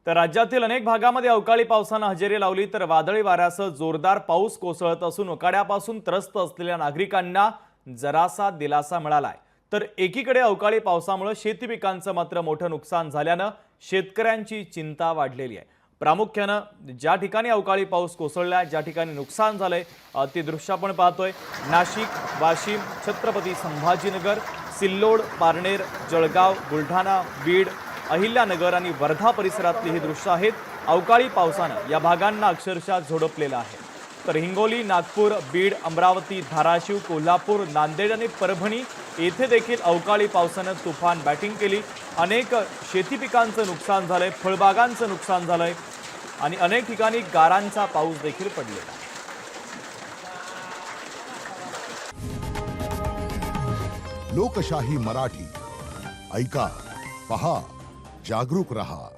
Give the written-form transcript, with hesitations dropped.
तर राज्यातील अनेक भागामध्ये अवकाळी पावसानं हजेरी लावली तर वादळी वाऱ्यासह जोरदार पाऊस कोसळत असून उकाड्यापासून त्रस्त असलेल्या नागरिकांना जरासा दिलासा मिळालाय। तर एकीकडे अवकाळी पावसामुळे शेती पिकांचं मात्र मोठं नुकसान झाल्यानं शेतकऱ्यांची चिंता वाढलेली आहे। प्रामुख्याने ज्या ठिकाणी अवकाळी पाऊस कोसळला, ज्या ठिकाणी नुकसान झालंय ती दृश्य आपण पाहतोय। नाशिक, वाशिम, छत्रपती संभाजीनगर, सिल्लोड, पारनेर, जळगाव, बुलढाणा, बीड, अहिल्यानगर आणि वर्धा परिसरातली ही दृश्य आहेत। अवकाळी पावसानं या भागांना अक्षरशः झोडपलेलं आहे। तर हिंगोली, नागपूर, बीड, अमरावती, धाराशिव, कोल्हापूर, नांदेड आणि परभणी येथे देखील अवकाळी पावसानं तुफान बॅटिंग केली। अनेक शेती पिकांचं नुकसान झालंय, फळबागांचं नुकसान झालंय आणि अनेक ठिकाणी गारांचा पाऊस देखील पडलेला आहे। लोकशाही मराठी ऐका, पहा, जागरूक रहा।